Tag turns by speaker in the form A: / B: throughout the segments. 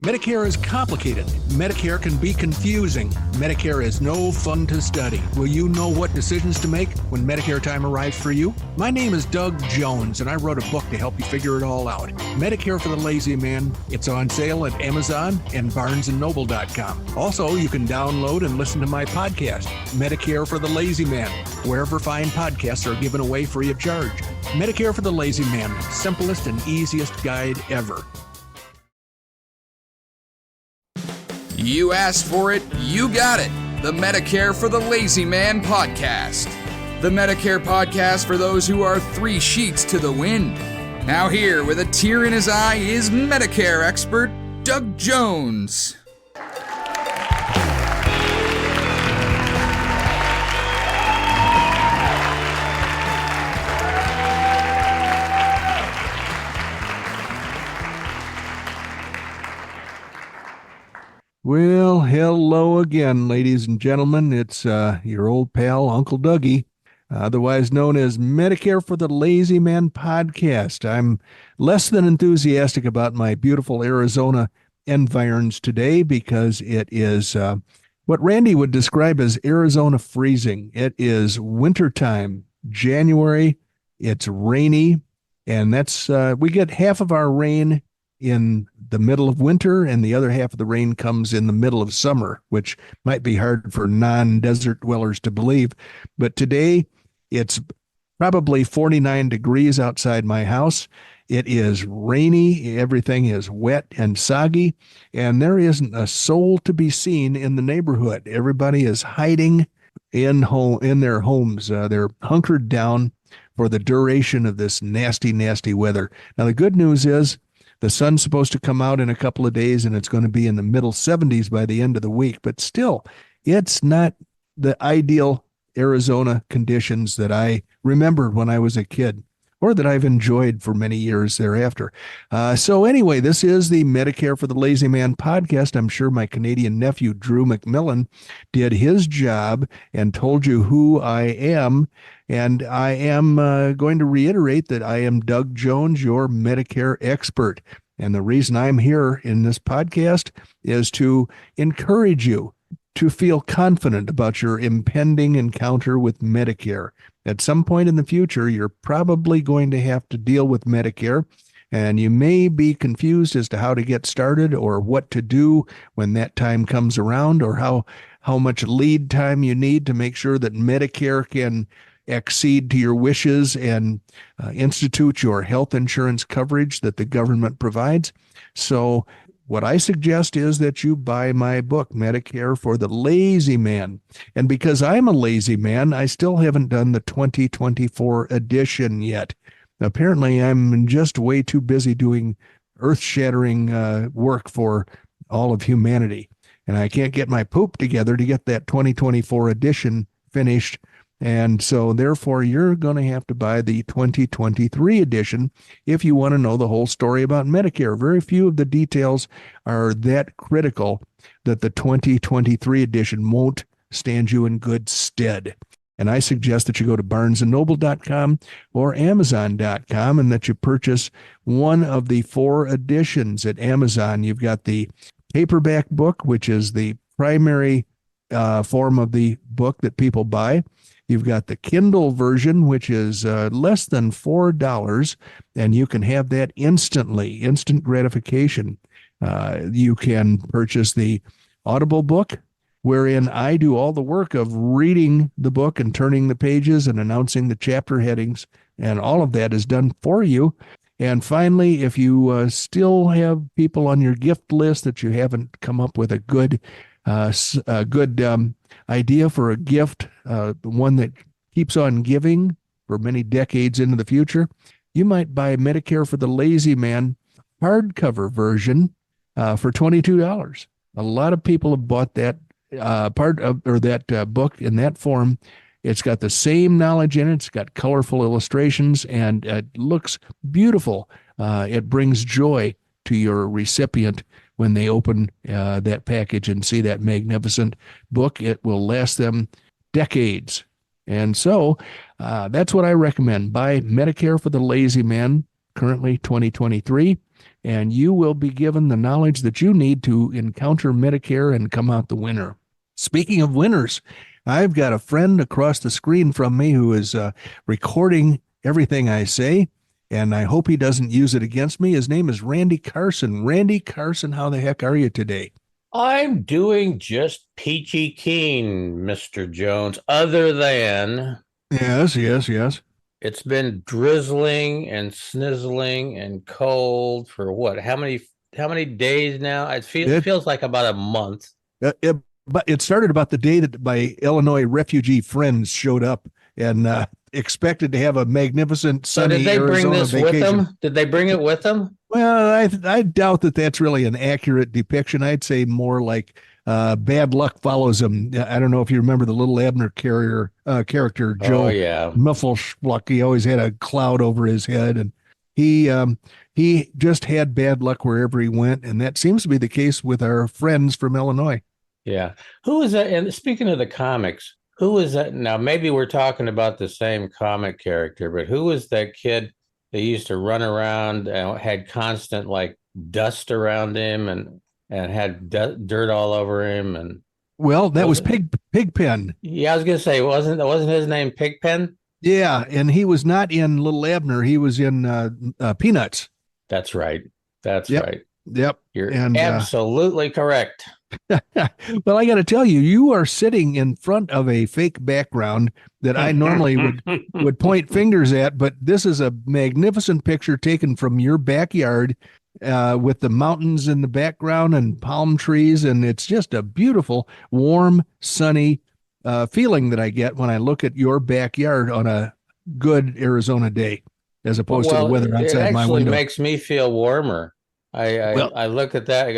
A: Medicare is complicated. Medicare can be confusing. Medicare is no fun to study. Will you know what decisions to make when Medicare time arrives for you? My name is Doug Jones, and I wrote a book to help you figure it all out. Medicare for the Lazy Man. It's on sale at Amazon and BarnesandNoble.com. Also, you can download and listen to my podcast, Medicare for the Lazy Man, wherever fine podcasts are given away free of charge. Medicare for the Lazy Man, simplest and easiest guide ever.
B: You asked for it, you got it. The Medicare for the Lazy Man podcast. The Medicare podcast for those who are 3 sheets to the wind. Now here, with a tear in his eye, is Medicare expert Doug Jones.
A: Well, hello again, ladies and gentlemen. It's your old pal, Uncle Dougie, otherwise known as Medicare for the Lazy Man podcast. I'm less than enthusiastic about my beautiful Arizona environs today because it is what Randy would describe as Arizona freezing. It is wintertime, January. It's rainy, and that's we get half of our rain in the middle of winter, and the other half of the rain comes in the middle of summer, which might be hard for non-desert dwellers to believe. But today, it's probably 49 degrees outside my house. It is rainy. Everything is wet and soggy, and there isn't a soul to be seen in the neighborhood. Everybody is hiding in their homes. They're hunkered down for the duration of this nasty, nasty weather. Now, the good news is the sun's supposed to come out in a couple of days, and it's going to be in the middle 70s by the end of the week. But still, it's not the ideal Arizona conditions that I remembered when I was a kid, or that I've enjoyed for many years thereafter. So anyway, this is the Medicare for the Lazy Man podcast. I'm sure my Canadian nephew, Drew McMillan, did his job and told you who I am. And I am going to reiterate that I am Doug Jones, your Medicare expert. And the reason I'm here in this podcast is to encourage you to feel confident about your impending encounter with Medicare. At some point in the future, you're probably going to have to deal with Medicare, and you may be confused as to how to get started or what to do when that time comes around, or how much lead time you need to make sure that Medicare can accede to your wishes and institute your health insurance coverage that the government provides. So what I suggest is that you buy my book, Medicare for the Lazy Man. And because I'm a lazy man, I still haven't done the 2024 edition yet. Apparently, I'm just way too busy doing earth-shattering work for all of humanity. And I can't get my poop together to get that 2024 edition finished. And so, therefore, you're going to have to buy the 2023 edition if you want to know the whole story about Medicare. Very few of the details are that critical that the 2023 edition won't stand you in good stead. And I suggest that you go to BarnesandNoble.com or Amazon.com and that you purchase one of the 4 editions at Amazon. You've got the paperback book, which is the primary form of the book that people buy. You've got the Kindle version, which is less than $4, and you can have that instantly, instant gratification. You can purchase the Audible book, wherein I do all the work of reading the book and turning the pages and announcing the chapter headings, and all of that is done for you. And finally, if you still have people on your gift list that you haven't come up with a good idea for a gift, one that keeps on giving for many decades into the future, you might buy Medicare for the Lazy Man hardcover version for $22. A lot of people have bought that book in that form. It's got the same knowledge in it. It's got colorful illustrations, and it looks beautiful. It brings joy to your recipient when they open that package and see that magnificent book. It will last them decades. And so that's what I recommend. Buy Medicare for the Lazy Man, currently 2023. and you will be given the knowledge that you need to encounter Medicare and come out the winner. Speaking of winners, I've got a friend across the screen from me who is recording everything I say, and I hope he doesn't use it against me. His name is Randy Carson. Randy Carson, how the heck are you today?
C: I'm doing just peachy keen, Mr. Jones, other than
A: Yes, yes, yes.
C: it's been drizzling and snizzling and cold for what? How many days now? It
A: It,
C: feels like about a month.
A: but it started about the day that my Illinois refugee friends showed up and expected to have a magnificent
C: So did
A: sunny
C: they bring
A: Arizona
C: this with
A: vacation.
C: them? Did they bring it with them?
A: Well, I doubt that that's really an accurate depiction. I'd say more like bad luck follows him. I don't know if you remember the little Abner character,
C: Oh
A: Joe
C: yeah.
A: Muffelschluck. He always had a cloud over his head, and he just had bad luck wherever he went, and that seems to be the case with our friends from Illinois.
C: Yeah. Who is that? And speaking of the comics, who is that? Now, maybe we're talking about the same comic character, but who was that kid that used to run around and had constant like dust around him and had dirt all over him? And
A: Well, that
C: was
A: was
C: it?
A: Pigpen.
C: Yeah, I was gonna say, wasn't his name Pigpen?
A: Yeah, and he was not in Little Abner. He was in Peanuts.
C: That's right. That's
A: Yep,
C: right.
A: yep.
C: You're
A: And
C: absolutely correct.
A: well, I got to tell you, you are sitting in front of a fake background that I normally would point fingers at, but this is a magnificent picture taken from your backyard with the mountains in the background and palm trees, and it's just a beautiful, warm, sunny feeling that I get when I look at your backyard on a good Arizona day, as opposed to the
C: Well,
A: weather
C: it
A: outside my
C: actually
A: window.
C: makes me feel warmer. I I,
A: Well,
C: I look at that.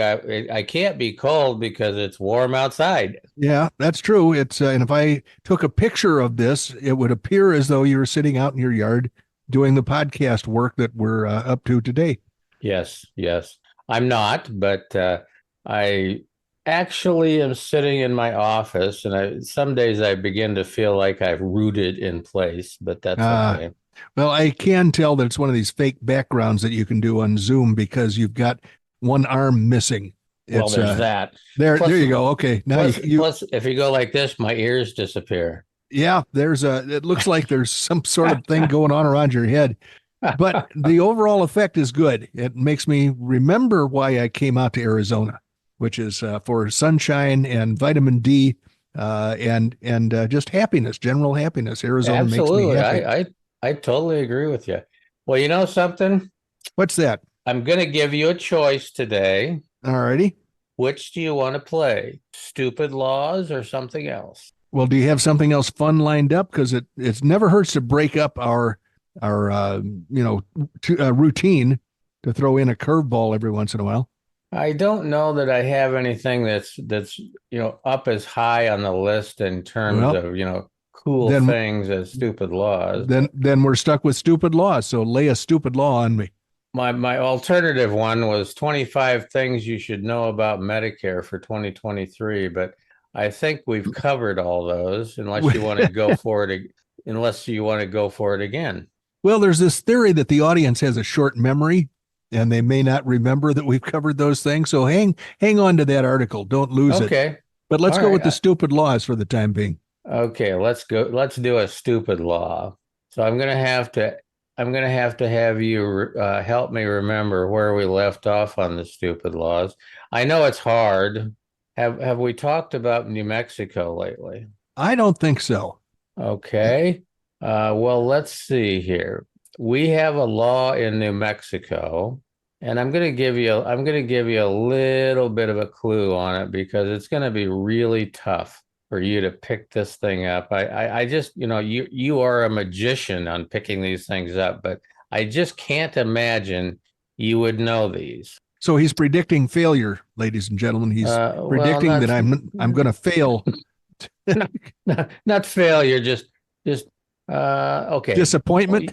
C: I can't be cold because it's warm outside.
A: yeah, that's true. It's and if I took a picture of this, it would appear as though you were sitting out in your yard doing the podcast work that we're up to today.
C: Yes, yes. I'm not, but I actually am sitting in my office, and some days I begin to feel like I've rooted in place, but that's
A: Uh,
C: okay.
A: well, I can tell that it's one of these fake backgrounds that you can do on Zoom because you've got one arm missing.
C: Well,
A: It's
C: there's that.
A: there
C: Plus,
A: you go. Okay, now
C: plus, if you go like this, my ears disappear.
A: yeah, it looks like there's some sort of thing going on around your head. But the overall effect is good. It makes me remember why I came out to Arizona, which is for sunshine and vitamin D and just happiness, general happiness. Arizona makes me
C: Absolutely.
A: happy.
C: I totally agree with you. Well, you know something?
A: What's that?
C: I'm going to give you a choice today.
A: All righty.
C: Which do you want to play? Stupid laws or something else?
A: Well, do you have something else fun lined up? Because it never hurts to break up our routine to throw in a curveball every once in a while.
C: I don't know that I have anything that's up as high on the list in terms
A: Well,
C: of cool
A: then
C: things as stupid laws.
A: then we're stuck with stupid laws. So lay a stupid law on me.
C: My alternative one was 25 things you should know about Medicare for 2023, but I think we've covered all those unless you want to go for it again.
A: Well, there's this theory that the audience has a short memory and they may not remember that we've covered those things. So hang on to that article. Don't lose it.
C: Okay.
A: But let's
C: All
A: go
C: right.
A: with the stupid laws for the time being.
C: Okay, let's go. Let's do a stupid law. So I'm gonna have to have you help me remember where we left off on the stupid laws. I know it's hard. Have we talked about New Mexico lately?
A: I don't think so.
C: Okay. Well, let's see here. We have a law in New Mexico, and I'm going to give you a little bit of a clue on it because it's going to be really tough for you to pick this thing up. I just, you are a magician on picking these things up, but I just can't imagine you would know these.
A: So he's predicting failure, ladies and gentlemen. He's predicting that I'm going to fail.
C: Not failure, just okay.
A: Disappointment.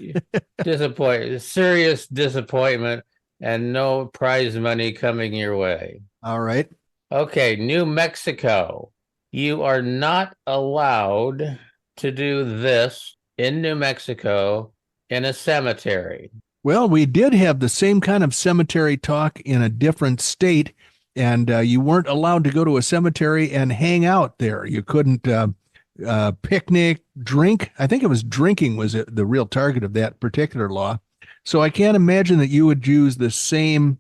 C: Serious disappointment, and no prize money coming your way.
A: All right.
C: Okay, New Mexico. You are not allowed to do this in New Mexico in a cemetery.
A: Well, we did have the same kind of cemetery talk in a different state, and you weren't allowed to go to a cemetery and hang out there. You couldn't picnic, drink. I think it was drinking was the real target of that particular law. So I can't imagine that you would use the same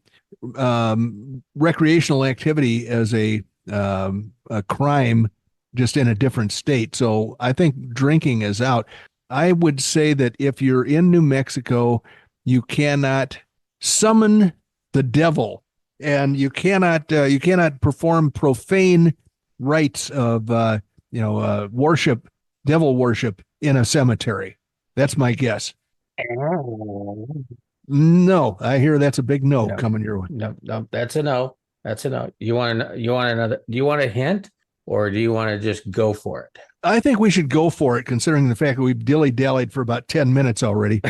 A: recreational activity as a crime just in a different state. So I think drinking is out. I would say that if you're in New Mexico, you cannot summon the devil, and you cannot perform profane rites of worship, devil worship in a cemetery. That's my guess. No, I hear that's a big no
C: No,
A: coming your way.
C: no, that's a no. That's a no. You want another, do you want a hint or do you want to just go for it?
A: I think we should go for it, considering the fact that we've dilly-dallied for about 10 minutes already.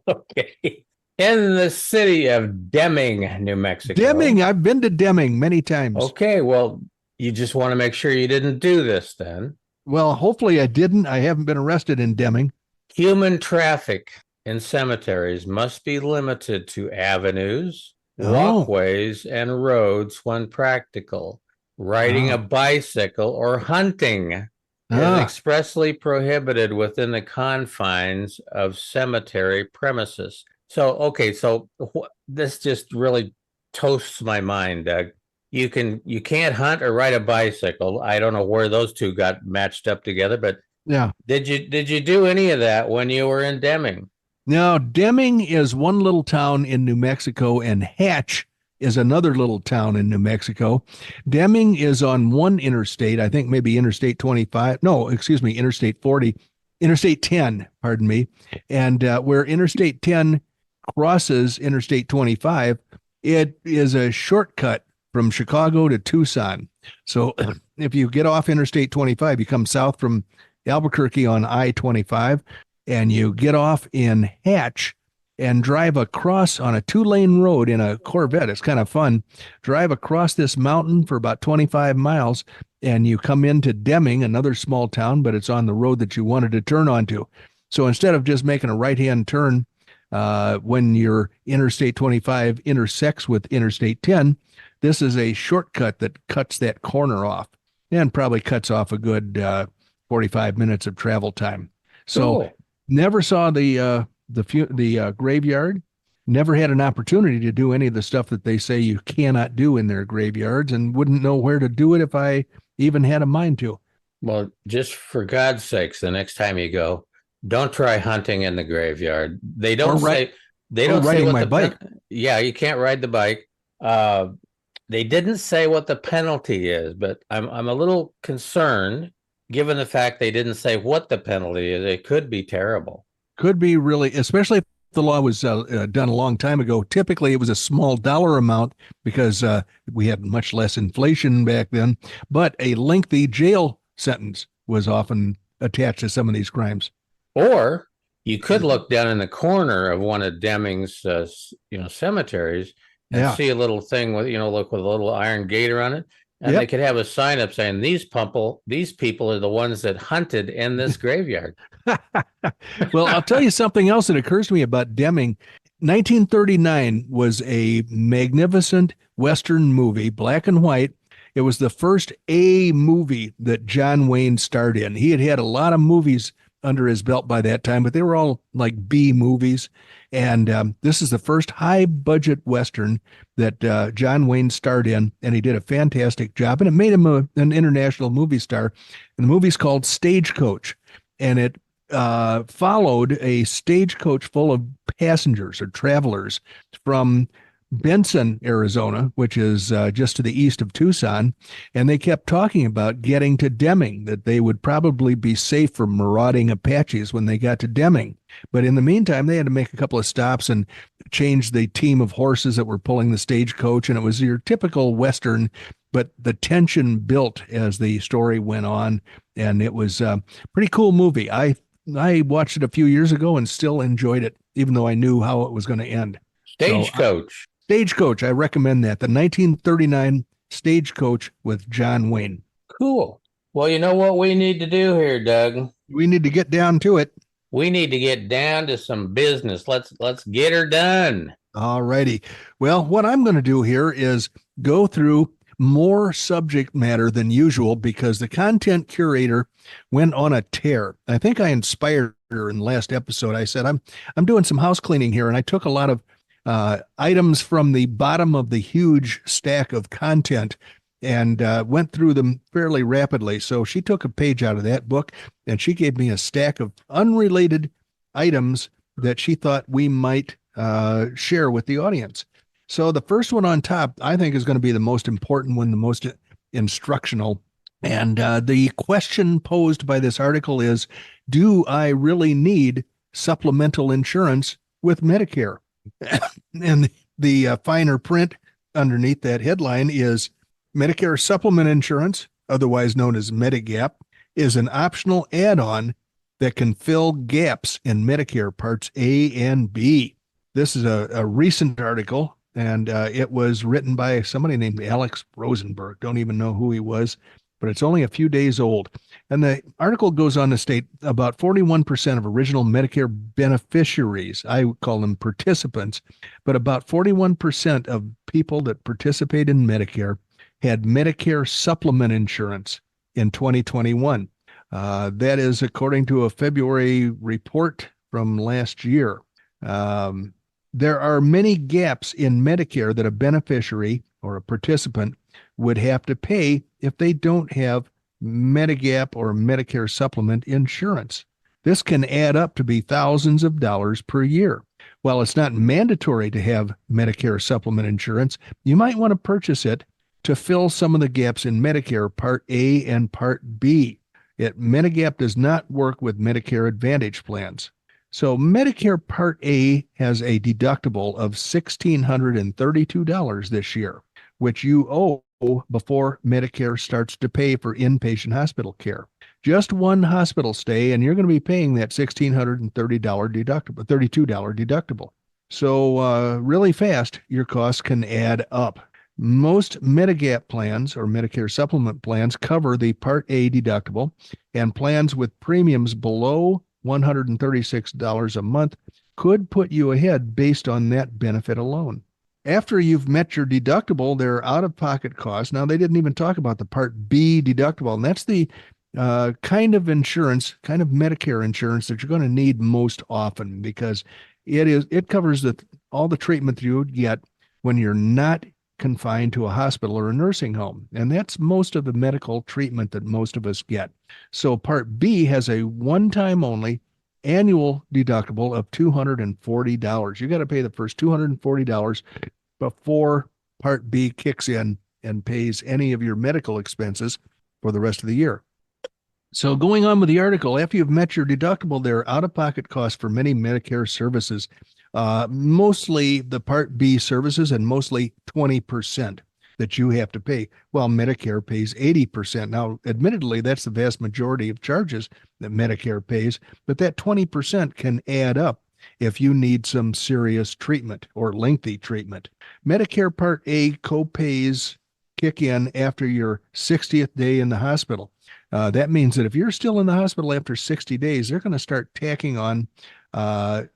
C: Okay. In the city of Deming, New Mexico.
A: Deming, I've been to Deming many times.
C: Okay, well, you just want to make sure you didn't do this then.
A: Well, hopefully I didn't. I haven't been arrested in Deming.
C: Human traffic in cemeteries must be limited to avenues, walkways, and roads when practical. Riding a bicycle or hunting is expressly prohibited within the confines of cemetery premises. So this just really toasts my mind, Doug. You can't hunt or ride a bicycle. I don't know where those two got matched up together, but
A: yeah.
C: Did you do any of that when you were in Deming?
A: Now, Deming is one little town in New Mexico, and Hatch is another little town in New Mexico. Deming is on one interstate, I think maybe Interstate 25. No, excuse me, Interstate 40, Interstate 10, pardon me. And where Interstate 10 crosses Interstate 25, it is a shortcut from Chicago to Tucson. So if you get off Interstate 25, you come south from Albuquerque on I-25, and you get off in Hatch and drive across on a 2-lane road in a Corvette. It's kind of fun. Drive across this mountain for about 25 miles, and you come into Deming, another small town, but it's on the road that you wanted to turn onto. So instead of just making a right-hand turn when your Interstate 25 intersects with Interstate 10, this is a shortcut that cuts that corner off and probably cuts off a good 45 minutes of travel time. So
C: Cool.
A: Never saw the graveyard. Never had an opportunity to do any of the stuff that they say you cannot do in their graveyards, and wouldn't know where to do it if I even had a mind to.
C: Well, just for God's sakes, the next time you go, don't try hunting in the graveyard. They don't say
A: riding
C: what
A: my
C: the
A: bike.
C: Yeah, you can't ride the bike. They didn't say what the penalty is, but I'm a little concerned given the fact they didn't say what the penalty is. It could be terrible.
A: Could be really, especially if the law was done a long time ago. Typically, it was a small dollar amount because we had much less inflation back then, but a lengthy jail sentence was often attached to some of these crimes.
C: Or you could look down in the corner of one of Deming's, cemeteries and see a little thing with, look with a little iron gate around it. And they could have a sign up saying, these people are the ones that hunted in this graveyard.
A: Well, I'll tell you something else that occurs to me about Deming. 1939 was a magnificent Western movie, black and white. It was the first A movie that John Wayne starred in. He had had a lot of movies under his belt by that time, but they were all like B movies. And this is the first high budget Western that John Wayne starred in, and he did a fantastic job, and it made him an international movie star. And the movie's called Stagecoach, and it followed a stagecoach full of passengers or travelers from Benson, Arizona, which is just to the east of Tucson. And they kept talking about getting to Deming, that they would probably be safe from marauding Apaches when they got to Deming. But in the meantime, they had to make a couple of stops and change the team of horses that were pulling the stagecoach. And it was your typical Western, but the tension built as the story went on. And it was a pretty cool movie. I watched it a few years ago and still enjoyed it, even though I knew how it was going to end.
C: Stagecoach.
A: Stagecoach, I recommend that. The 1939 Stagecoach with John Wayne.
C: Cool. Well, you know what we need to do here, Doug?
A: We need to get down to it.
C: we need to get down to some business. Let's get her done.
A: All righty. Well, what I'm going to do here is go through more subject matter than usual because the content curator went on a tear. I think I inspired her in the last episode. I said, I'm doing some house cleaning here, and I took a lot of items from the bottom of the huge stack of content and went through them fairly rapidly. So she took a page out of that book and she gave me a stack of unrelated items that she thought we might share with the audience. So the first one on top, I think, is going to be the most important one, the most instructional. And the question posed by this article is, do I really need supplemental insurance with Medicare? And the finer print underneath that headline is Medicare supplement insurance, otherwise known as Medigap, is an optional add-on that can fill gaps in Medicare Parts A and B. This is a recent article, and it was written by somebody named Alex Rosenberg. Don't even know who he was, but it's only a few days old. And the article goes on to state about 41% of original Medicare beneficiaries, I call them participants, but about 41% of people that participate in Medicare had Medicare supplement insurance in 2021. That is according to a February report from last year. There are many gaps in Medicare that a beneficiary or a participant would have to pay if they don't have Medigap or Medicare supplement insurance. This can add up to be thousands of dollars per year. While it's not mandatory to have Medicare supplement insurance, you might want to purchase it to fill some of the gaps in Medicare Part A and Part B. Medigap does not work with Medicare Advantage plans. So Medicare Part A has a deductible of $1,632 this year, which you owe before Medicare starts to pay for inpatient hospital care. Just one hospital stay, and you're going to be paying that $1,630 deductible, $32 deductible. So really fast, your costs can add up. Most Medigap plans or Medicare supplement plans cover the Part A deductible, and plans with premiums below $136 a month could put you ahead based on that benefit alone. After you've met your deductible, there are out-of-pocket costs. Now, they didn't even talk about the Part B deductible, and that's the kind of insurance, kind of Medicare insurance that you're going to need most often because it covers all the treatment you would get when you're not confined to a hospital or a nursing home. And that's most of the medical treatment that most of us get. So Part B has a one-time only annual deductible of $240. You got to pay the first $240 before Part B kicks in and pays any of your medical expenses for the rest of the year. So going on with the article, after you've met your deductible, there are out-of-pocket costs for many Medicare services, mostly the Part B services and mostly 20% that you have to pay, while Medicare pays 80%. Now, admittedly, that's the vast majority of charges that Medicare pays, but that 20% can add up if you need some serious treatment or lengthy treatment. Medicare Part A co-pays kick in after your 60th day in the hospital. That means that if you're still in the hospital after 60 days, they're going to start tacking on a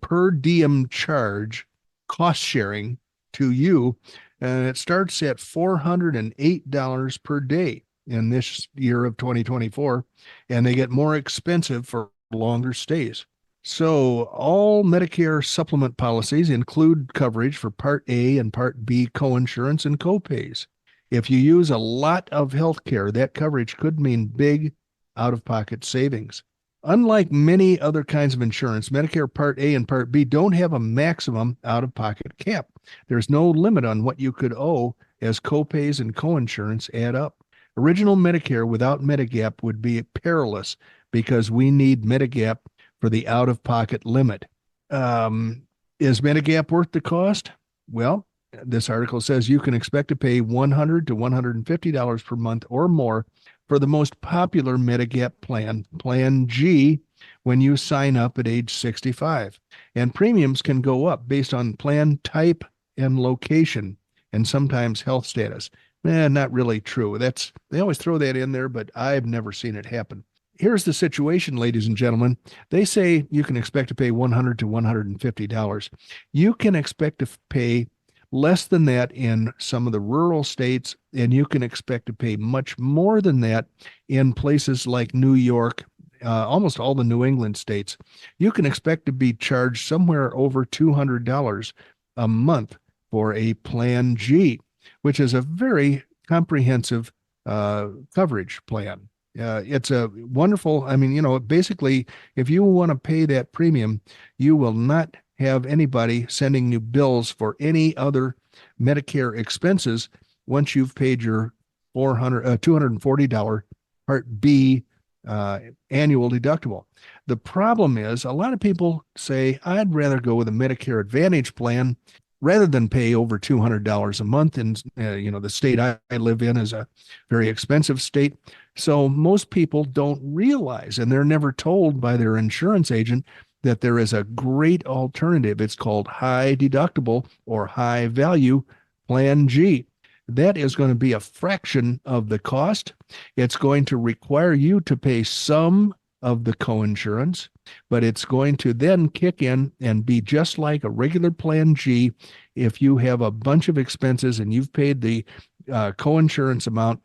A: per diem charge, cost sharing to you. And it starts at $408 per day in this year of 2024. And they get more expensive for longer stays. So all Medicare supplement policies include coverage for Part A and Part B coinsurance and copays. If you use a lot of health care, that coverage could mean big out-of-pocket savings. Unlike many other kinds of insurance, Medicare Part A and Part B don't have a maximum out-of-pocket cap. There's no limit on what you could owe as copays and coinsurance add up. Original Medicare without Medigap would be perilous because we need Medigap for the out-of-pocket limit. Is Medigap worth the cost? Well, this article says you can expect to pay $100 to $150 per month or more for the most popular Medigap plan, Plan G, when you sign up at age 65. And premiums can go up based on plan type and location, and sometimes health status. Not really true. They always throw that in there, but I've never seen it happen. here's the situation, ladies and gentlemen. They say you can expect to pay $100 to $150. You can expect to pay less than that in some of the rural states, and you can expect to pay much more than that in places like New York, almost all the New England states. You can expect to be charged somewhere over $200 a month for a Plan G, which is a very comprehensive coverage plan. It's a wonderful, I mean, basically, if you want to pay that premium, you will not have anybody sending you bills for any other Medicare expenses once you've paid your $240 Part B annual deductible. The problem is a lot of people say, I'd rather go with a Medicare Advantage plan rather than pay over $200 a month. And, the state I live in is a very expensive state. So most people don't realize, and they're never told by their insurance agent, that there is a great alternative. It's called High Deductible or High Value Plan G. That is going to be a fraction of the cost. It's going to require you to pay some of the coinsurance, but it's going to then kick in and be just like a regular Plan G. If you have a bunch of expenses and you've paid the coinsurance amount,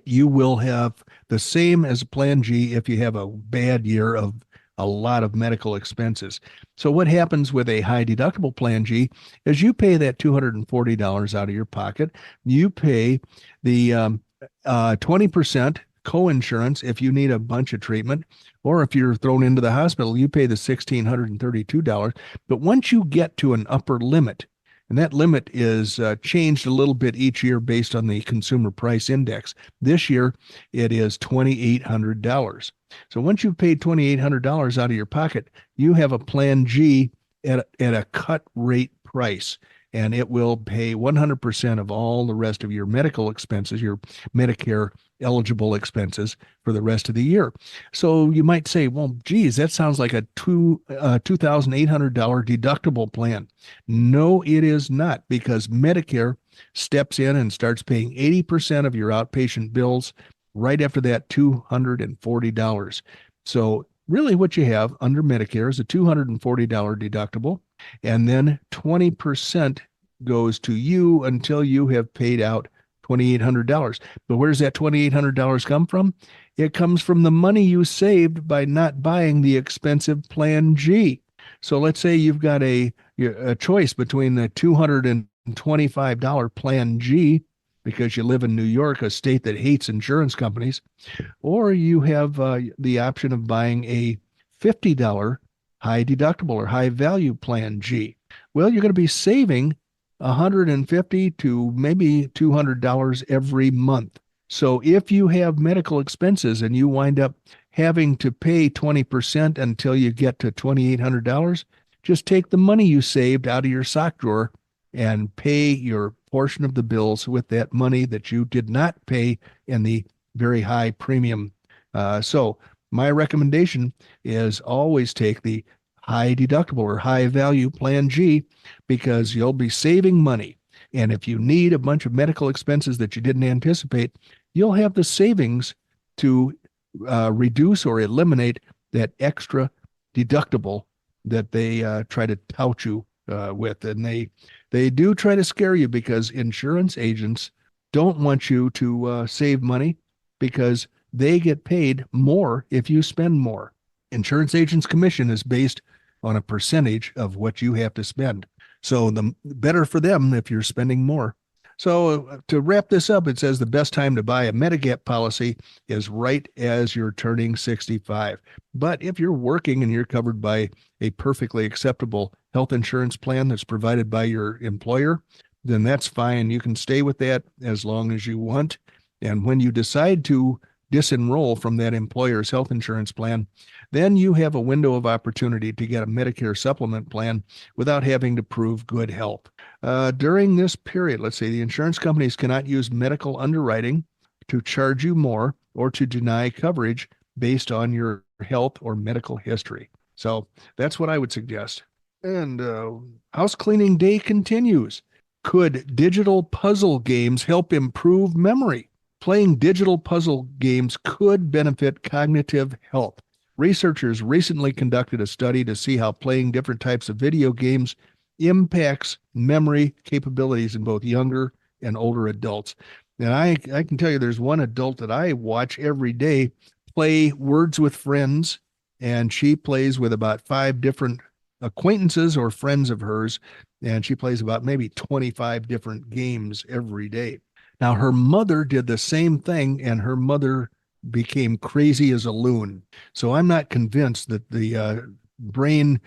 A: you will have the same as a Plan G if you have a bad year of a lot of medical expenses. So what happens with a high deductible Plan G is you pay that $240 out of your pocket. You pay the 20% coinsurance if you need a bunch of treatment, or if you're thrown into the hospital, you pay the $1,632. But once you get to an upper limit, and that limit is changed a little bit each year based on the consumer price index. This year, it is $2,800. So once you've paid $2,800 out of your pocket, you have a Plan G at a cut rate price, and it will pay 100% of all the rest of your medical expenses, your Medicare eligible expenses for the rest of the year. So you might say, well, geez, that sounds like a $2,800 deductible plan. No, it is not, because Medicare steps in and starts paying 80% of your outpatient bills right after that $240. So really what you have under Medicare is a $240 deductible, and then 20% goes to you until you have paid out $2,800. But where does that $2,800 come from? It comes from the money you saved by not buying the expensive Plan G. So let's say you've got a choice between the $225 Plan G because you live in New York, a state that hates insurance companies, or you have the option of buying a $50 high deductible or high value Plan G. Well, you're going to be saving $150 to maybe $200 every month. So if you have medical expenses and you wind up having to pay 20% until you get to $2,800, just take the money you saved out of your sock drawer and pay your portion of the bills with that money that you did not pay in the very high premium. So my recommendation is always take the high deductible or high value Plan G, because you'll be saving money. And if you need a bunch of medical expenses that you didn't anticipate, you'll have the savings to reduce or eliminate that extra deductible that they try to tout you with. And they do try to scare you, because insurance agents don't want you to save money, because they get paid more if you spend more. Insurance agents' commission is based on a percentage of what you have to spend. So the better for them if you're spending more. So to wrap this up, it says the best time to buy a Medigap policy is right as you're turning 65. But if you're working and you're covered by a perfectly acceptable health insurance plan that's provided by your employer, then that's fine. You can stay with that as long as you want. And when you decide to disenroll from that employer's health insurance plan, then you have a window of opportunity to get a Medicare supplement plan without having to prove good health. During this period, let's say the insurance companies cannot use medical underwriting to charge you more or to deny coverage based on your health or medical history. So that's what I would suggest. And house cleaning day continues. Could digital puzzle games help improve memory? Playing digital puzzle games could benefit cognitive health. Researchers recently conducted a study to see how playing different types of video games impacts memory capabilities in both younger and older adults. And I can tell you there's one adult that I watch every day play Words with Friends, and she plays with about 5 different acquaintances or friends of hers, and she plays about maybe 25 different games every day. Now, her mother did the same thing, and her mother became crazy as a loon. So I'm not convinced that the brain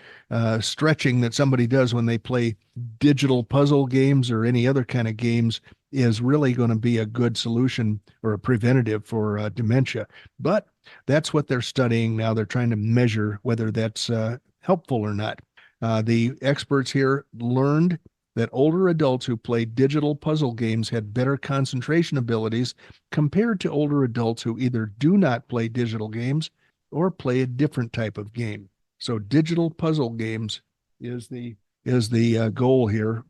A: stretching that somebody does when they play digital puzzle games or any other kind of games is really going to be a good solution or a preventative for dementia. But that's what they're studying now. They're trying to measure whether that's helpful or not. The experts here learned that older adults who played digital puzzle games had better concentration abilities compared to older adults who either do not play digital games or play a different type of game. So digital puzzle games is the goal here.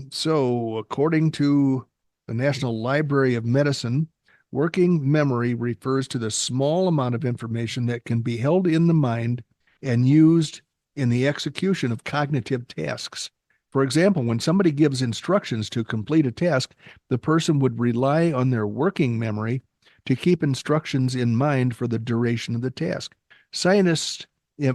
A: So according to the National Library of Medicine, working memory refers to the small amount of information that can be held in the mind and used in the execution of cognitive tasks. For example, when somebody gives instructions to complete a task, the person would rely on their working memory to keep instructions in mind for the duration of the task. Scientists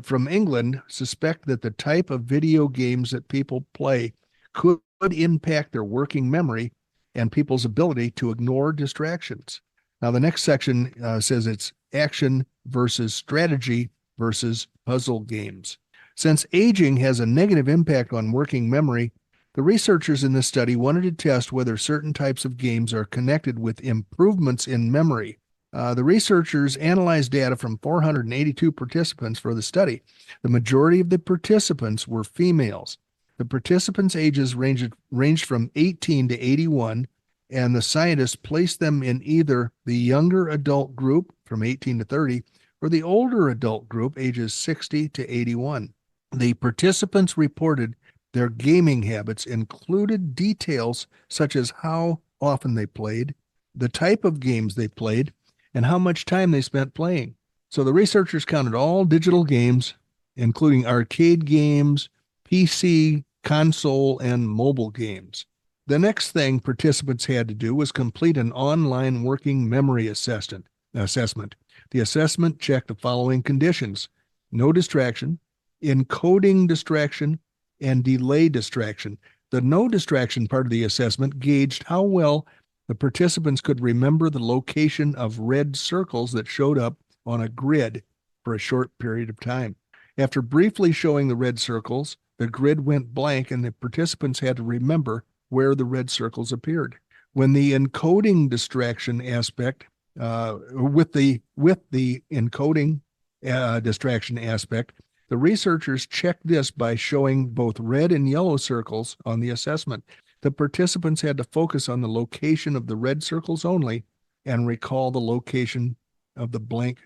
A: from England suspect that the type of video games that people play could impact their working memory and people's ability to ignore distractions. Now, the next section says it's action versus strategy versus puzzle games. Since aging has a negative impact on working memory, the researchers in this study wanted to test whether certain types of games are connected with improvements in memory. The researchers analyzed data from 482 participants for the study. The majority of the participants were females. The participants' ages ranged from 18 to 81, and the scientists placed them in either the younger adult group from 18 to 30 or the older adult group ages 60 to 81. The participants reported their gaming habits included details such as how often they played, the type of games they played, and how much time they spent playing. So the researchers counted all digital games, including arcade games, PC, console, and mobile games. The next thing participants had to do was complete an online working memory assessment. The assessment checked the following conditions: no distraction, encoding distraction, and delay distraction. The no distraction part of the assessment gauged how well the participants could remember the location of red circles that showed up on a grid for a short period of time. After briefly showing the red circles, the grid went blank and the participants had to remember where the red circles appeared. When the encoding distraction aspect, with the encoding distraction aspect, the researchers checked this by showing both red and yellow circles on the assessment. The participants had to focus on the location of the red circles only and recall the location of the blank,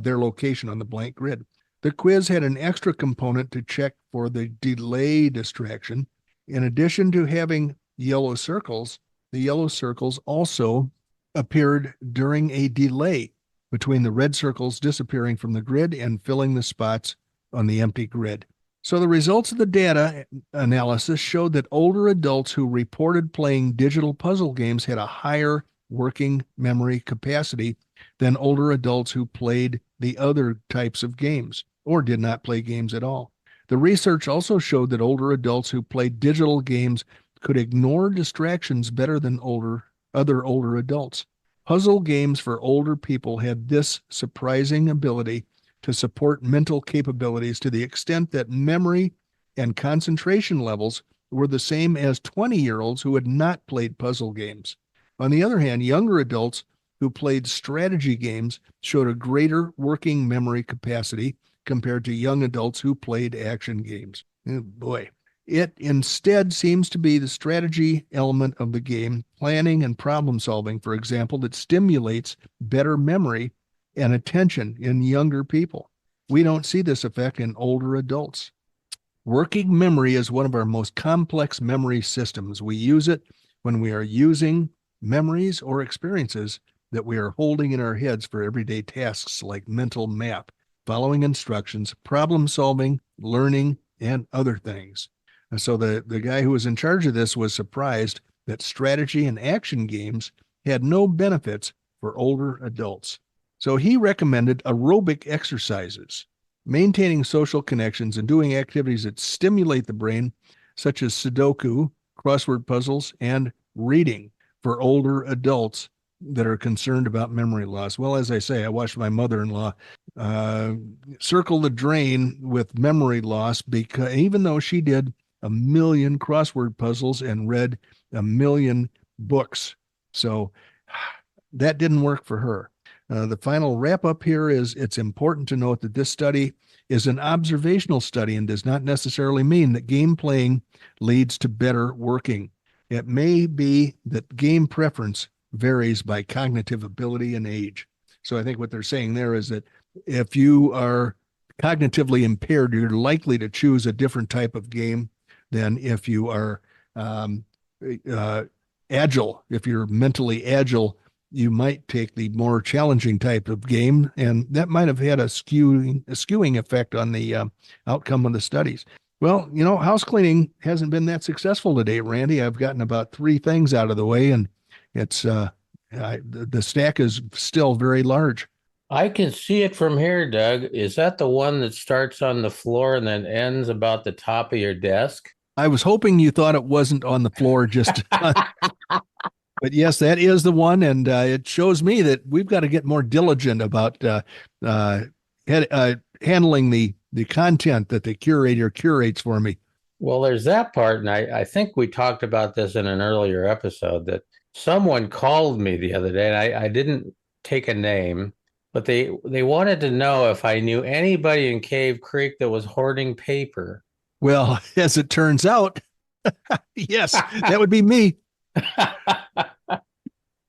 A: their location on the blank grid. The quiz had an extra component to check for the delay distraction. In addition to having yellow circles, the yellow circles also appeared during a delay between the red circles disappearing from the grid and filling the spots on the empty grid. So the results of the data analysis showed that older adults who reported playing digital puzzle games had a higher working memory capacity than older adults who played the other types of games or did not play games at all. The research also showed that older adults who played digital games could ignore distractions better than other older adults. Puzzle games for older people had this surprising ability to support mental capabilities to the extent that memory and concentration levels were the same as 20-year-olds who had not played puzzle games. On the other hand, younger adults who played strategy games showed a greater working memory capacity compared to young adults who played action games. Oh boy. It instead seems to be the strategy element of the game, planning and problem solving, for example, that stimulates better memory and attention in younger people. We don't see this effect in older adults. Working memory is one of our most complex memory systems. We use it when we are using, memories, or experiences that we are holding in our heads for everyday tasks like mental map, following instructions, problem solving, learning, and other things. And so the guy who was in charge of this was surprised that strategy and action games had no benefits for older adults. So he recommended aerobic exercises, maintaining social connections and doing activities that stimulate the brain, such as Sudoku, crossword puzzles, and reading for older adults that are concerned about memory loss. Well, as I say, I watched my mother-in-law circle the drain with memory loss, because even though she did 1,000,000 crossword puzzles and read 1,000,000 books. So that didn't work for her. The final wrap up here is it's important to note that this study is an observational study and does not necessarily mean that game playing leads to better working. It may be that game preference varies by cognitive ability and age. So I think what they're saying there is that if you are cognitively impaired, you're likely to choose a different type of game than if you are agile. If you're mentally agile, you might take the more challenging type of game, and that might have had a skewing effect on the outcome of the studies. Well, house cleaning hasn't been that successful today, Randy. I've gotten about 3 things out of the way, and it's the stack is still very large.
C: I can see it from here, Doug. Is that the one that starts on the floor and then ends about the top of your desk?
A: I was hoping you thought it wasn't on the floor just but yes, that is the one, and it shows me that we've got to get more diligent about handling the content that the curator curates for me.
C: Well, there's that part, and I think we talked about this in an earlier episode, that someone called me the other day, and I didn't take a name, but they wanted to know if I knew anybody in Cave Creek that was hoarding paper.
A: Well, as it turns out, yes, that would be me.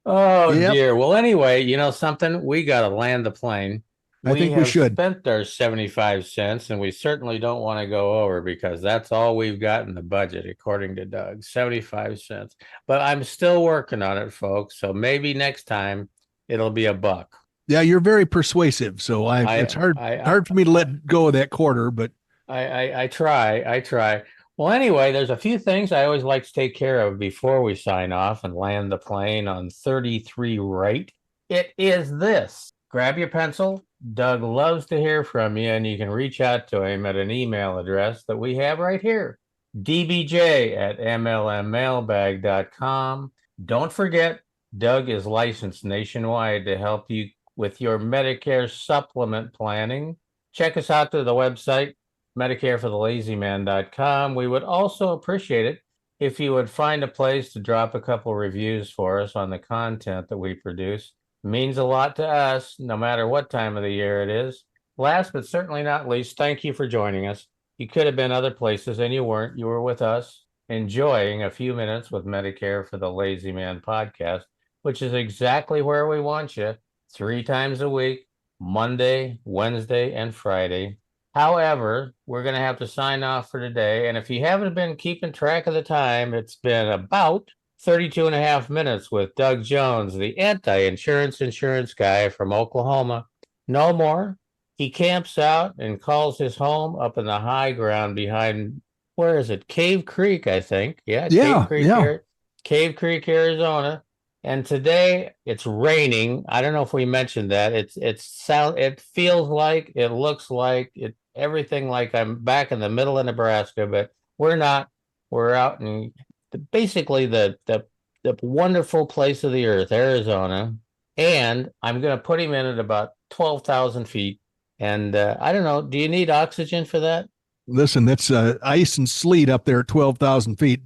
C: Oh,
A: Yep.
C: dear. Well, anyway, you know something? We got to land the plane.
A: I think we should.
C: Spent our 75 cents, and we certainly don't want to go over, because that's all we've got in the budget, according to Doug, 75 cents. But I'm still working on it, folks. So maybe next time it'll be $1.
A: Yeah, you're very persuasive. So it's hard for me to let go of that quarter, but
C: I try. Well, anyway, there's a few things I always like to take care of before we sign off and land the plane on 33 right. It is this. Grab your pencil. Doug loves to hear from you, and you can reach out to him at an email address that we have right here, dbj@mlmmailbag.com. Don't forget, Doug is licensed nationwide to help you with your Medicare supplement planning. Check us out to the website, MedicareForTheLazyMan.com. We would also appreciate it if you would find a place to drop a couple reviews for us on the content that we produce. It means a lot to us, no matter what time of the year it is. Last but certainly not least, thank you for joining us. You could have been other places and you weren't. You were with us, enjoying a few minutes with Medicare for the Lazy Man podcast, which is exactly where we want you, 3 times a week, Monday, Wednesday, and Friday. However, we're going to have to sign off for today. And if you haven't been keeping track of the time, it's been about 32 and a half minutes with Doug Jones, the anti-insurance insurance guy from Oklahoma. No more. He camps out and calls his home up in the high ground behind, where is it? Cave Creek, I think. Yeah. Cave Creek, Arizona. And today it's raining. I don't know if we mentioned that. It feels like, it looks like, everything like I'm back in the middle of Nebraska, but we're not. We're out in basically the wonderful place of the earth, Arizona. And I'm going to put him in at about 12,000 feet. And I don't know, do you need oxygen for that?
A: Listen, that's ice and sleet up there at 12,000 feet.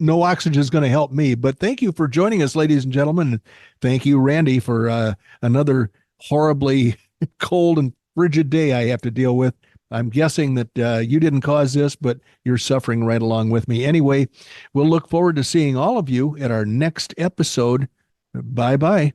A: No oxygen is going to help me, but thank you for joining us, ladies and gentlemen. Thank you, Randy, for another horribly cold and frigid day I have to deal with. I'm guessing that you didn't cause this, but you're suffering right along with me. Anyway, we'll look forward to seeing all of you at our next episode. Bye-bye.